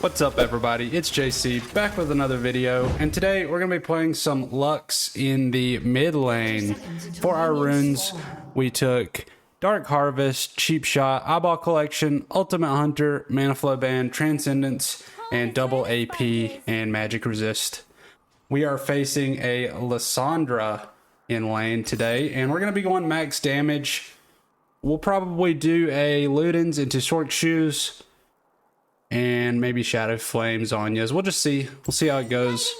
What's up everybody, it's JC back with another video, and today we're going to be playing some Lux in the mid lane. For our runes, we took Dark Harvest, Cheap Shot, Eyeball Collection, Ultimate Hunter, Mana Flow Band, Transcendence, and double AP and Magic Resist. We are facing a Lissandra in lane today, and we're going to be going max damage. We'll probably do a Ludens into Short Shoes, and maybe Shadow Flames Zhonya's. We'll just see. We'll see how it goes.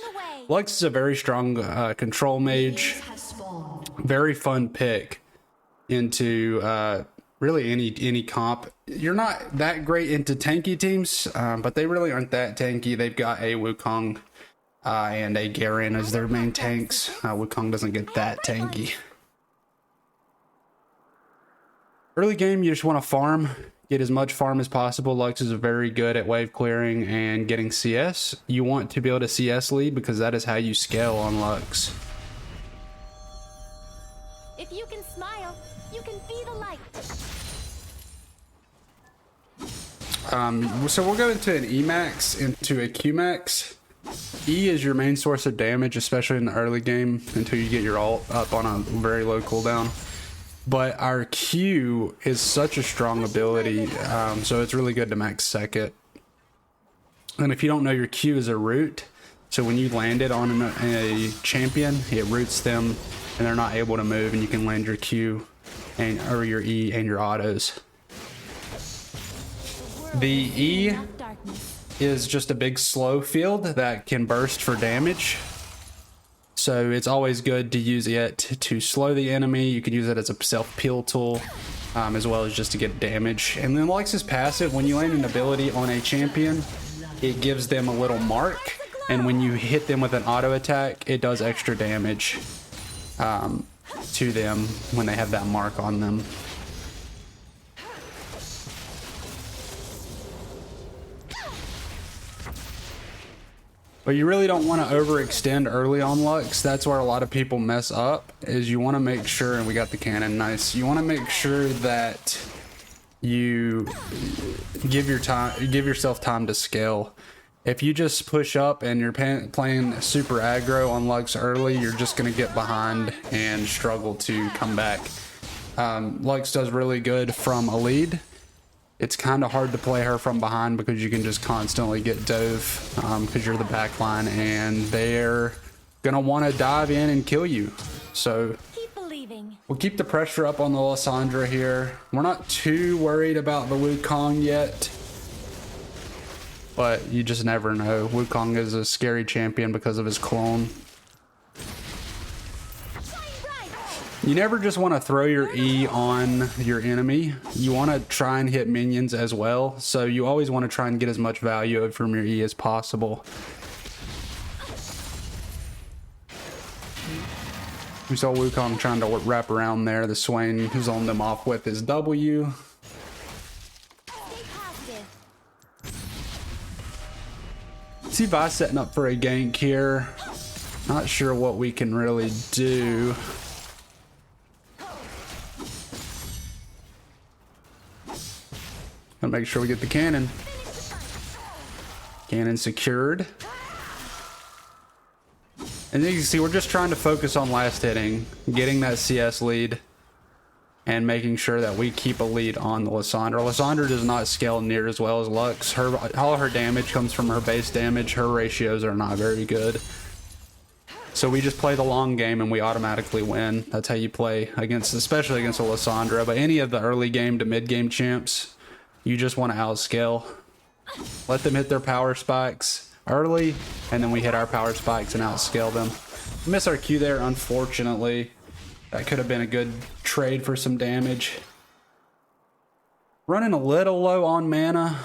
Lux is a very strong control mage. Very fun pick into really any comp. You're not that great into tanky teams, but they really aren't that tanky. They've got a Wukong and a Garen as their main tanks. Wukong doesn't get that tanky. Early game, you just want to farm. Get as much farm as possible. Lux is very good at wave clearing and getting CS. You want to build a CS lead because that is how you scale on Lux. If you can smile, you can be the light. So we'll go into an E max, into a Q max. E is your main source of damage, especially in the early game until you get your ult up on a very low cooldown. But our Q is such a strong ability, so it's really good to max second. And if you don't know, your Q is a root, so when you land it on a champion, it roots them and they're not able to move, and you can land your Q and or your E and your autos. The E is just a big slow field that can burst for damage. So it's always good to use it to slow the enemy. You can use it as a self-peel tool, as well as just to get damage. And then Lux's passive, when you land an ability on a champion, it gives them a little mark. And when you hit them with an auto attack, it does extra damage to them when they have that mark on them. But you really don't want to overextend early on Lux. That's where a lot of people mess up, is you want to make sure, and we got the cannon, nice. You want to make sure that you give yourself time to scale. If you just push up and you're playing super aggro on Lux early, you're just going to get behind and struggle to come back. Lux does really good from a lead. It's kind of hard to play her from behind because you can just constantly get dove because you're the back line, and they're going to want to dive in and kill you. So we'll keep the pressure up on the Lissandra here. We're not too worried about the Wukong yet, but you just never know. Wukong is a scary champion because of his clone. You never just want to throw your E on your enemy. You want to try and hit minions as well. So you always want to try and get as much value from your E as possible. We saw Wukong trying to wrap around there. The Swain who's on them off with his W. See Vi setting up for a gank here. Not sure what we can really do. Gotta make sure we get the cannon. Cannon secured. And you can see we're just trying to focus on last hitting, getting that CS lead, and making sure that we keep a lead on the Lissandra. Lissandra does not scale near as well as Lux. All her damage comes from her base damage. Her ratios are not very good. So we just play the long game and we automatically win. That's how you play against, especially against a Lissandra. But any of the early game to mid game champs, you just want to outscale. Let them hit their power spikes early, and then we hit our power spikes and outscale them. Miss our Q there, unfortunately. That could have been a good trade for some damage. Running a little low on mana.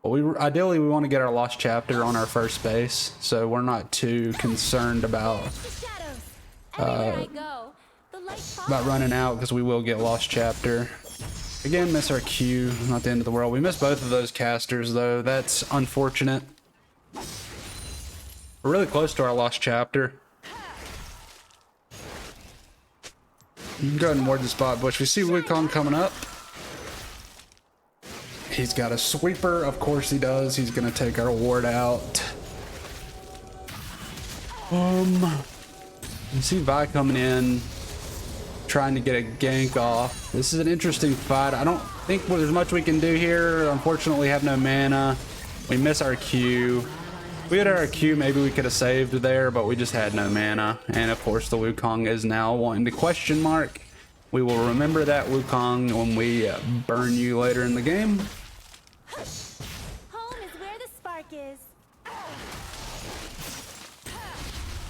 But ideally we want to get our Lost Chapter on our first base, so we're not too concerned about running out, because we will get Lost Chapter. Again, miss our Q, not the end of the world. We missed both of those casters though. That's unfortunate. We're really close to our Lost Chapter. Go ahead and ward the spot bush. We see Wukong coming up. He's got a sweeper. Of course he does. He's gonna take our ward out. You see Vi coming in, trying to get a gank off. This is an interesting fight. I don't think there's much we can do here. Unfortunately, we have no mana. We miss our Q. If we had our Q, maybe we could have saved there, but we just had no mana. And of course, the Wukong is now wanting to question mark. We will remember that, Wukong, when we burn you later in the game. Home is where the spark is.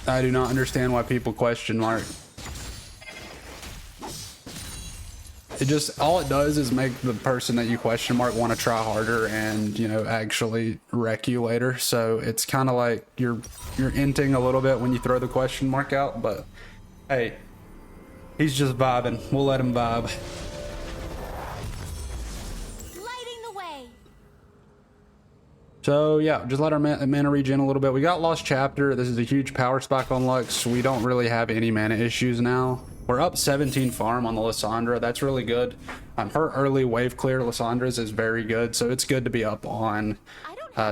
I do not understand why people question mark. It just, all it does is make the person that you question mark want to try harder and, you know, actually wreck you later. So it's kind of like you're inting a little bit when you throw the question mark out, but hey, he's just vibing. We'll let him vibe. Lighting the way. So yeah, just let our mana regen a little bit. We got Lost Chapter. This is a huge power spike on Lux. We don't really have any mana issues now. We're up 17 farm on the Lissandra. That's really good. Her early wave clear Lissandra's is very good, so it's good to be up on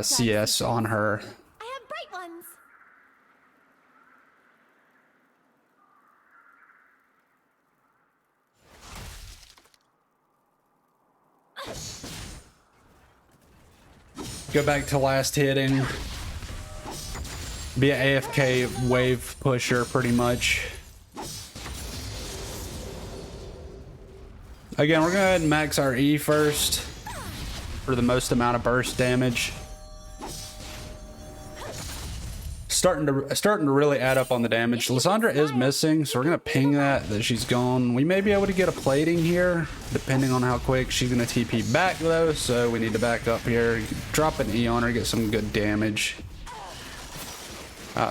CS on her. I have bright ones. Go back to last hitting. Be an AFK wave pusher pretty much. Again, we're gonna go ahead and max our E first for the most amount of burst damage. Starting to really add up on the damage. Lissandra is missing, so we're gonna ping that she's gone. We may be able to get a plating here, depending on how quick she's gonna TP back though. So we need to back up here, drop an E on her, get some good damage.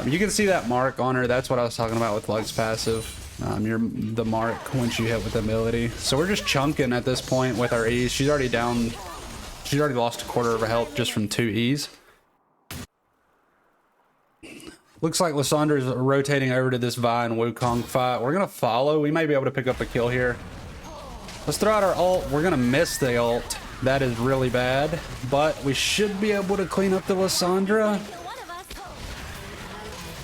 You can see that mark on her. That's what I was talking about with Lux passive. You're the mark once you hit with ability. So we're just chunking at this point with our E's. She's already down. She's already lost a quarter of her health just from 2 E's. Looks like Lissandra's rotating over to this Vi and Wukong fight. We're gonna follow. We may be able to pick up a kill here. Let's throw out our ult. We're gonna miss the ult. That is really bad, but we should be able to clean up the Lissandra.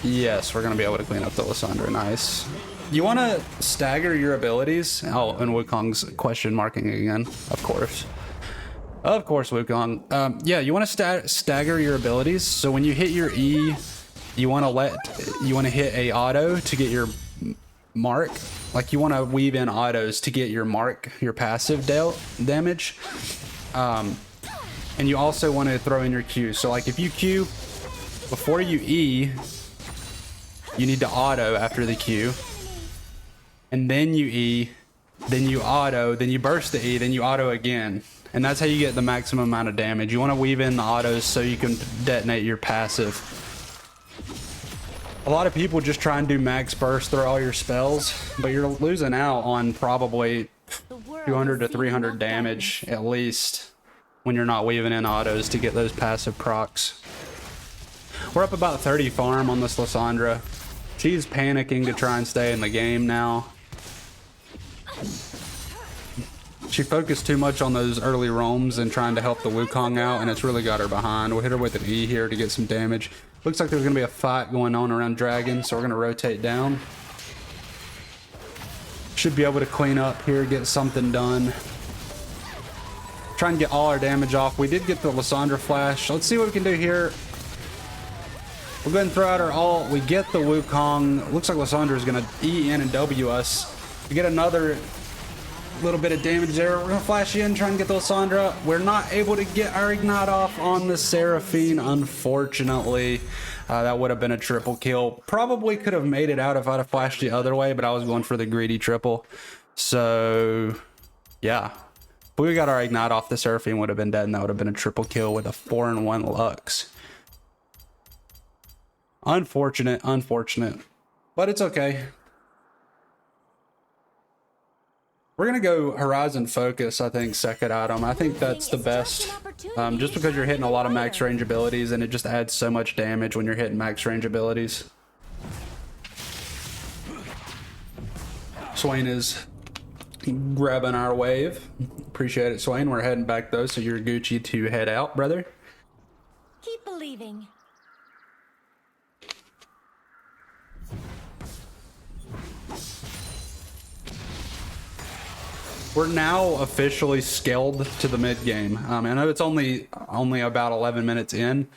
Yes, we're gonna be able to clean up the Lissandra. Nice. You want to stagger your abilities. Oh, and Wukong's question marking again. Of course, Wukong. Yeah, you want to stagger your abilities. So when you hit your E, you want to hit a auto to get your mark. Like you want to weave in autos to get your mark, your passive damage. And you also want to throw in your Q. So like if you Q before you E, you need to auto after the Q. And then you E, then you auto, then you burst the E, then you auto again. And that's how you get the maximum amount of damage. You want to weave in the autos so you can detonate your passive. A lot of people just try and do max burst through all your spells, but you're losing out on probably 200 to 300 damage at least when you're not weaving in autos to get those passive procs. We're up about 30 farm on this Lissandra. She's panicking to try and stay in the game now. She focused too much on those early roams and trying to help the Wukong out, and it's really got her behind. We'll hit her with an E here to get some damage. Looks like there's going to be a fight going on around Dragon, so we're going to rotate down. Should be able to clean up here, get something done. Try and get all our damage off. We did get the Lissandra flash. Let's see what we can do here. We'll go ahead and throw out our ult. We get the Wukong. Looks like Lissandra is going to E in and W us. We get another little bit of damage there. We're going to flash in, try and get the Lissandra. We're not able to get our ignite off on the Seraphine, unfortunately. That would have been a triple kill. Probably could have made it out if I'd have flashed the other way, but I was going for the greedy triple. So, yeah. If we got our ignite off, the Seraphine would have been dead, and that would have been a triple kill with a 4-1 Lux. Unfortunate, but it's okay. We're gonna go Horizon Focus, I think, second item. I think that's the best. Just because you're hitting a lot of max range abilities and it just adds so much damage when you're hitting max range abilities. Swain is grabbing our wave. Appreciate it, Swain. We're heading back though, so you're Gucci to head out, brother. Keep believing. We're now officially scaled to the mid game. I know it's only about 11 minutes in,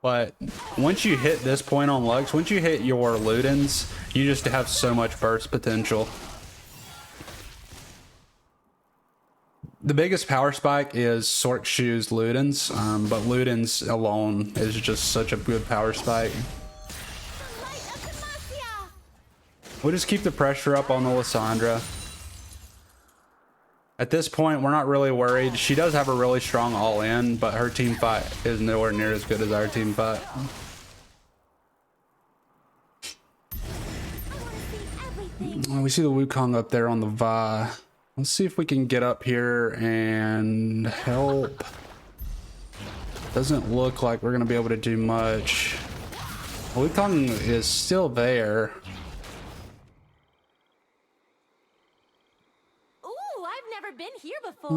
but once you hit this point on Lux, once you hit your Ludens, you just have so much burst potential. The biggest power spike is Sork Shoes Ludens, but Ludens alone is just such a good power spike. The light of Demacia! We'll just keep the pressure up on the Lissandra. At this point, we're not really worried. She does have a really strong all-in, but her team fight is nowhere near as good as our team fight. I want to see everything. We see the Wukong up there on the Vi. Let's see if we can get up here and help. Doesn't look like we're going to be able to do much. Wukong is still there. Ooh, I've never been here before.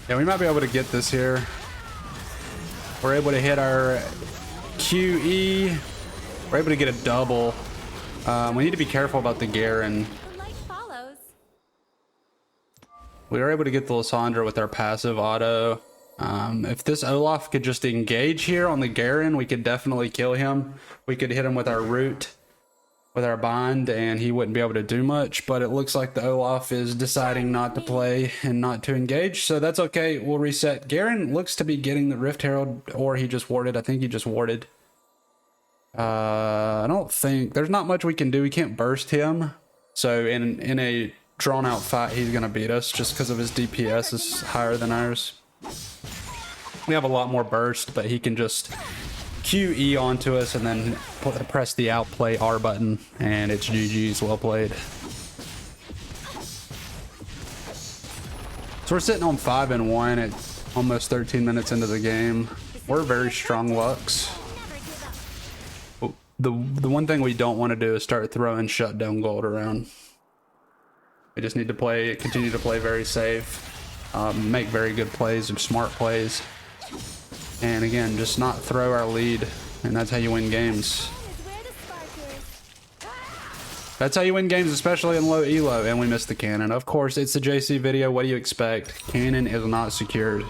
Yeah, we might be able to get this here. We're able to hit our QE. We're able to get a double. We need to be careful about the Garen. The light follows. We were able to get the Lissandra with our passive auto. If this Olaf could just engage here on the Garen, we could definitely kill him. We could hit him with our root, with our bind, and he wouldn't be able to do much. But it looks like the Olaf is deciding not to play and not to engage, so that's okay. We'll reset. Garen looks to be getting the Rift Herald, or he just warded. I think he just warded. I don't think there's not much we can do. We can't burst him, so in a drawn out fight he's gonna beat us just because of his DPS is higher than ours. We have a lot more burst, but he can just QE onto us and then press the outplay R button, and it's GG's. Well played. So we're sitting on 5-1 at almost 13 minutes into the game. We're very strong Lux. Never give up. The one thing we don't want to do is start throwing shutdown gold around. We just need to continue to play very safe, make very good plays and smart plays, and again, just not throw our lead, and that's how you win games. That is where the spark is. That's how you win games, especially in low elo. And we missed the cannon. Of course, it's a JC video. What do you expect? Cannon is not secured.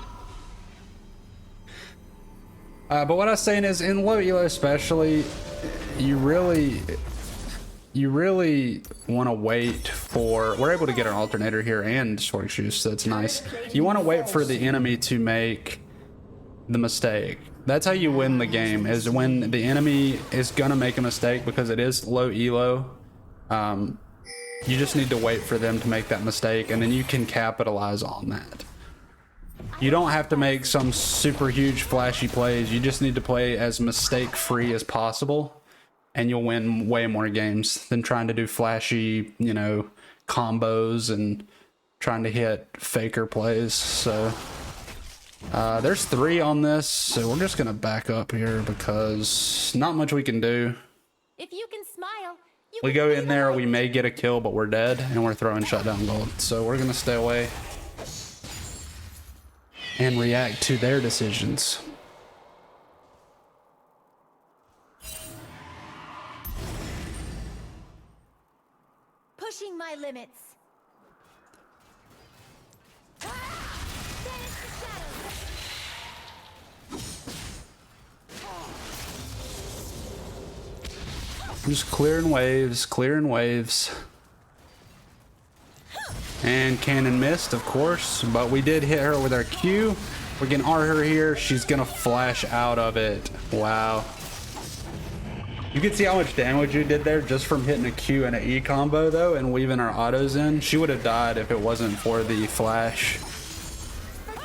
But what I was saying is, in low elo especially, you really want to wait for... We're able to get an alternator here and Sork Shoes, so that's nice. You want to wait for the enemy to make the mistake. That's how you win the game, is when the enemy is gonna make a mistake, because it is low elo. You just need to wait for them to make that mistake, and then you can capitalize on that. You don't have to make some super huge flashy plays. You just need to play as mistake free as possible, and you'll win way more games than trying to do flashy, you know, combos and trying to hit faker plays. So there's 3 on this, so we're just gonna back up here because not much we can do. If you can smile, you We can go see in the there, light. we may get a kill, but we're dead, and we're throwing shutdown gold. So we're gonna stay away and react to their decisions. Pushing my limits. Banish the shadows. Just clearing waves, clearing waves. And cannon missed, of course, but we did hit her with our Q. We can R her here. She's gonna flash out of it. Wow. You can see how much damage you did there just from hitting a Q and an E combo though, and weaving our autos in. She would have died if it wasn't for the flash. And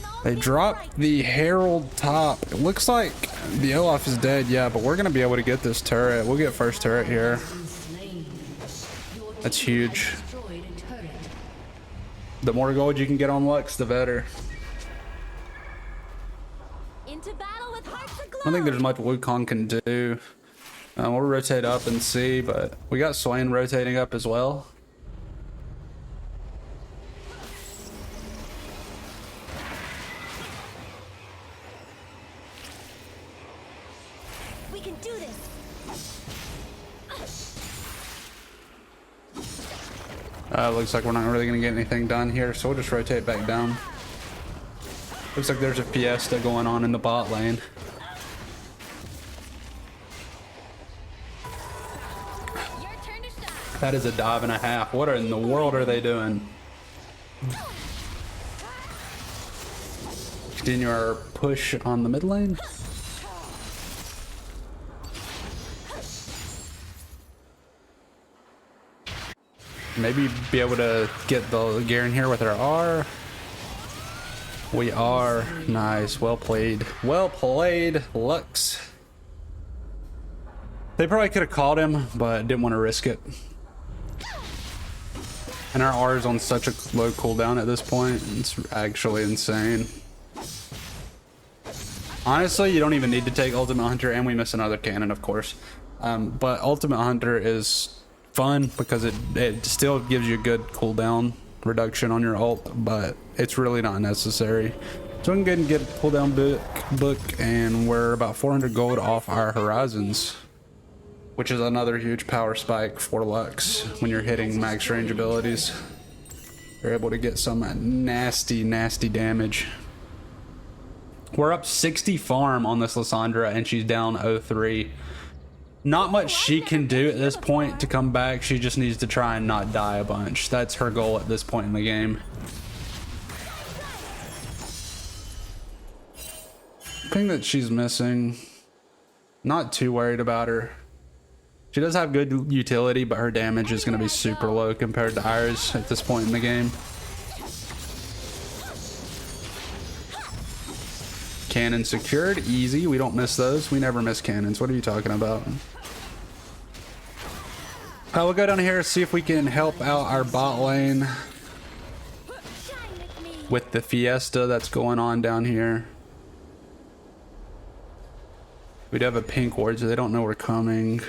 all They things dropped right. the Herald top. It looks like the Olaf is dead, yeah, but we're gonna be able to get this turret. We'll get first turret here. That's huge. The more gold you can get on Lux, the better. Into battle with hearts aglow. I don't think there's much Wukong can do. We'll rotate up and see, but we got Swain rotating up as well. We can do this. Looks like we're not really gonna get anything done here, so we'll just rotate back down. Looks like there's a fiesta going on in the bot lane. Your turn to shine. That is a dive and a half. What in the world are they doing? Continue our push on the mid lane. Maybe be able to get the Garen here with our R. We are. Nice. Well played. Well played, Lux. They probably could have caught him, but didn't want to risk it. And our R is on such a low cooldown at this point. It's actually insane. Honestly, you don't even need to take Ultimate Hunter, and we miss another cannon, of course. But Ultimate Hunter is fun because it still gives you a good cooldown reduction on your ult, but it's really not necessary. So we can go ahead and get a cooldown book, and we're about 400 gold off our Horizons, which is another huge power spike for Lux when you're hitting max range abilities. You're able to get some nasty, nasty damage. We're up 60 farm on this Lissandra, and she's down 0-3. Not much she can do at this point to come back. She just needs to try and not die a bunch. That's her goal at this point in the game. Thing that she's missing, not too worried about her. She does have good utility, but her damage is going to be super low compared to ours at this point in the game. Cannon secured, easy. We don't miss those. We never miss cannons. What are you talking about? We'll go down here, see if we can help out our bot lane Shine with me. with the fiesta that's going on down here. We do have a pink ward, so they don't know we're coming.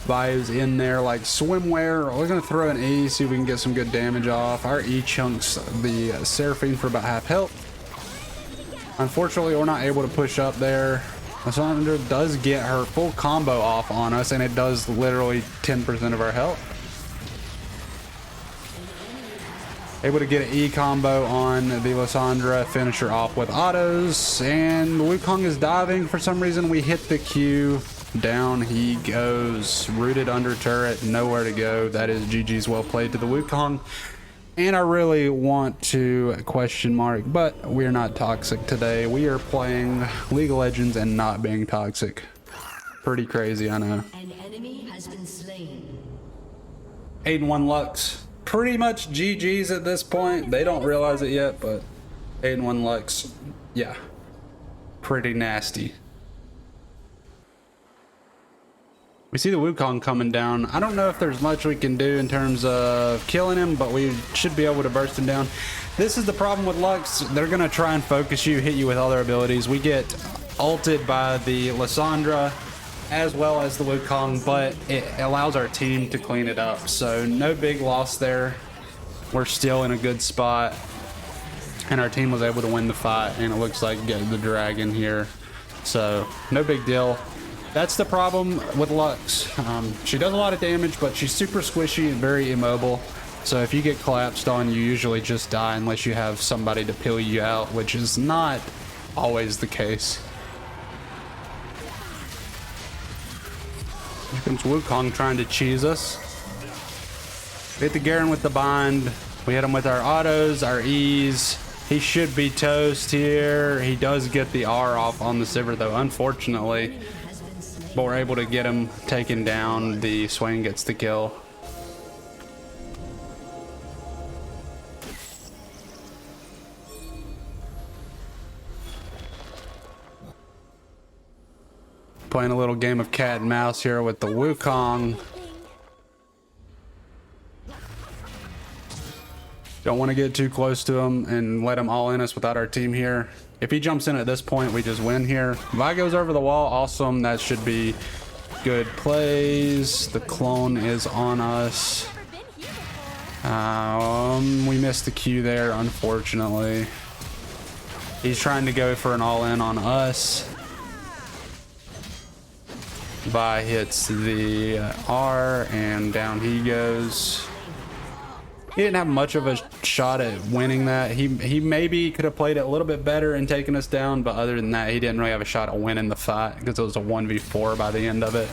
Vi's in there like swimwear. We're gonna throw an E, see if we can get some good damage off. Our E chunks the Seraphine for about half health. Unfortunately, we're not able to push up there. Lissandra does get her full combo off on us, and it does literally 10% of our health. Able to get an E combo on the Lissandra, finish her off with autos, and Wukong is diving. For some reason, we hit the Q. Down he goes, rooted under turret, nowhere to go. That is GG's. Well played to the Wukong. And I really want to question mark, but we're not toxic today. We are playing League of Legends and not being toxic. Pretty crazy, I know. An enemy has been slain. 8-1 Lux. Pretty much GG's at this point. They don't realize it yet, but 8-1 Lux, yeah, pretty nasty. We see the Wukong coming down. I don't know if there's much we can do in terms of killing him, but we should be able to burst him down. This is the problem with Lux. They're going to try and focus you, hit you with all their abilities. We get ulted by the Lissandra as well as the Wukong, but it allows our team to clean it up. So no big loss there. We're still in a good spot, and our team was able to win the fight, and it looks like get the dragon here. So no big deal. That's the problem with Lux. She does a lot of damage, but she's super squishy and very immobile. So if you get collapsed on, you usually just die unless you have somebody to peel you out, which is not always the case. Here comes Wukong trying to cheese us. Hit the Garen with the bind. We hit him with our autos, our E's. He should be toast here. He does get the R off on the Sivir though, unfortunately. But we're able to get him taken down. The Swain gets the kill. Playing a little game of cat and mouse here with the Wukong. Don't want to get too close to him and let him all in us without our team here. If he jumps in at this point, we just win here. Vi goes over the wall. Awesome. That should be good plays. The clone is on us. Never been here before. We missed the Q there, unfortunately. He's trying to go for an all-in on us. Vi hits the R, and down he goes. He didn't have much of a shot at winning that. He maybe could have played it a little bit better and taken us down, but other than that, he didn't really have a shot at winning the fight because it was a 1v4 by the end of it.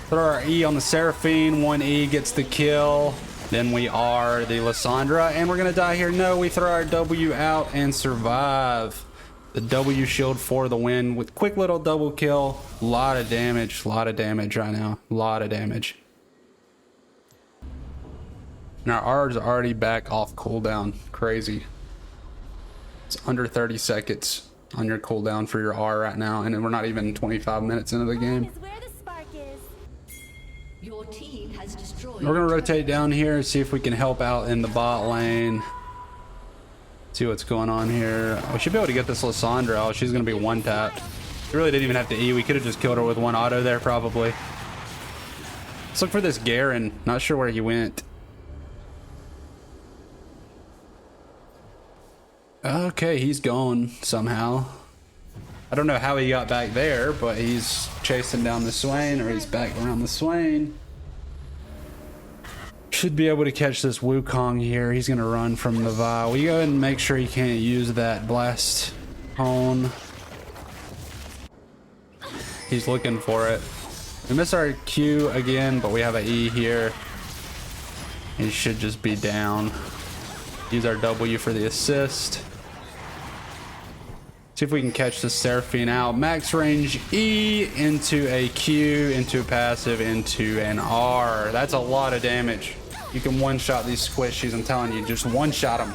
Throw our E on the Seraphine. 1E gets the kill. Then we are the Lissandra, and we're gonna die here. No, we throw our W out and survive. The W shield for the win with quick little double kill. Lot of damage right now. Lot of damage. And our R is already back off cooldown. Crazy. It's under 30 seconds on your cooldown for your R right now, and we're not even 25 minutes into the game. Is where the spark is. Your team has destroyed. We're gonna rotate down here, see if we can help out in the bot lane. See what's going on here. We should be able to get this Lissandra. Oh, she's gonna be one tapped. We really didn't even have to E. We could have just killed her with one auto there, probably. Let's look for this Garen. Not sure where he went. Okay, he's gone somehow. I don't know how he got back there, but he's chasing down the Swain, or he's back around the Swain. Should be able to catch this Wukong here. He's gonna run from the Vi. We go ahead and make sure he can't use that blast cone. He's looking for it. We miss our Q again, but we have an E here. He should just be down. Use our W for the assist. See if we can catch the Seraphine out. Max range E into a Q, into a passive, into an R. That's a lot of damage. You can one-shot these squishies, I'm telling you, just one-shot them.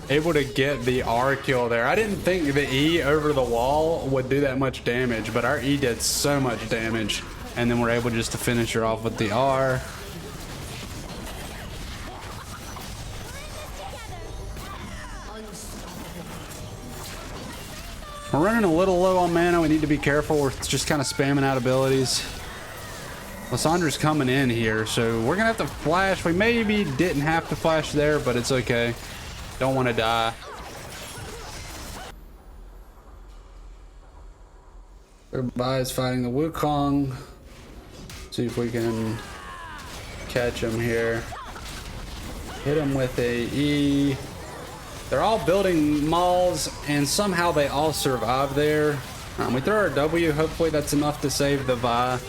Able to get the R kill there. I didn't think the E over the wall would do that much damage, but our E did so much damage. And then we're able just to finish her off with the R. We're running a little low on mana. We need to be careful. We're just kind of spamming out abilities. Lissandra's coming in here, so we're gonna have to flash. We maybe didn't have to flash there, but it's okay. Don't want to die. Everybody is fighting the Wukong. See if we can catch him here. Hit him with a E. They're all building mauls, and somehow they all survive there. We throw our W. Hopefully that's enough to save the Vi.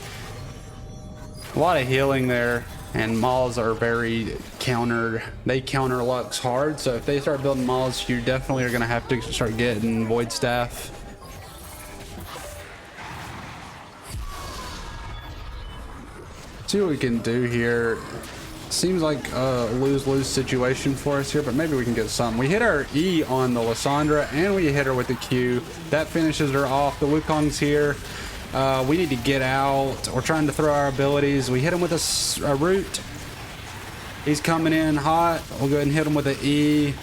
A lot of healing there, and mauls are very countered. They counter Lux hard, so if they start building mauls, you definitely are going to have to start getting Void Staff. See what we can do here. Seems like a lose-lose situation for us here, but maybe we can get something. We hit our E on the Lissandra, and we hit her with the Q. That finishes her off. The Wukong's here. We need to get out. We're trying to throw our abilities. We hit him with a root. He's coming in hot. We'll go ahead and hit him with an E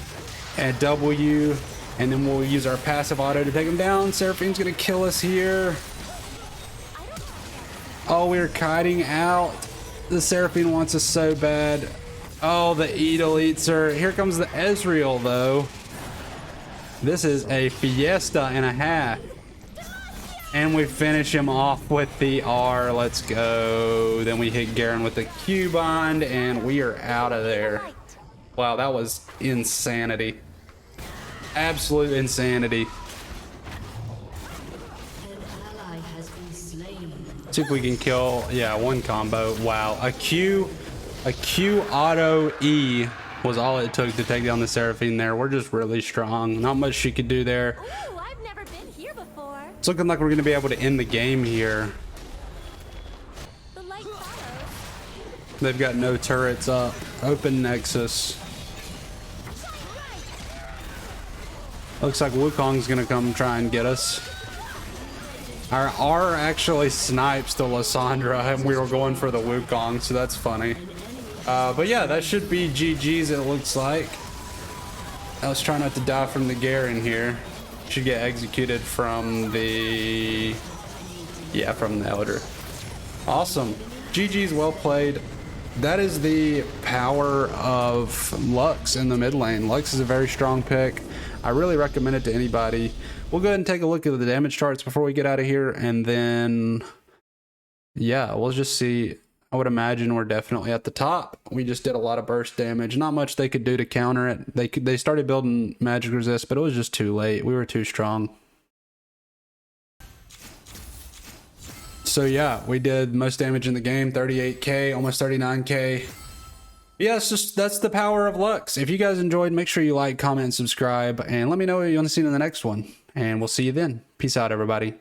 and W, and then we'll use our passive auto to take him down. Seraphine's gonna kill us here. Oh, we're kiting out. The Seraphine wants us so bad. Oh, the E deletes her. Here comes the Ezreal, though. This is a fiesta and a half. And we finish him off with the R. Let's go. Then we hit Garen with the Q bind, and we are out of there. Wow, that was insanity. Absolute insanity. See if we can kill, yeah, one combo. Wow, a Q auto E was all it took to take down the Seraphine there. We're just really strong. Not much she could do there. Ooh, I've never been here before. It's looking like we're gonna be able to end the game here. The light follows. They've got no turrets up. Open Nexus. Looks like Wukong's gonna come try and get us. Our R actually snipes the Lissandra and we were going for the Wukong, so that's funny. But yeah, that should be GG's, it looks like. I was trying not to die from the Garen here. Should get executed from the... yeah, from the Elder. Awesome. GG's, well played. That is the power of Lux in the mid lane. Lux is a very strong pick. I really recommend it to anybody. We'll go ahead and take a look at the damage charts before we get out of here, and then yeah, we'll just see. I would imagine we're definitely at the top. We just did a lot of burst damage. Not much they could do to counter it. They started building magic resist, but it was just too late. We were too strong. So yeah, we did most damage in the game, 38k, almost 39k. Yeah, that's the power of Lux. If you guys enjoyed, make sure you like, comment, and subscribe, and let me know what you want to see in the next one. And we'll see you then. Peace out, everybody.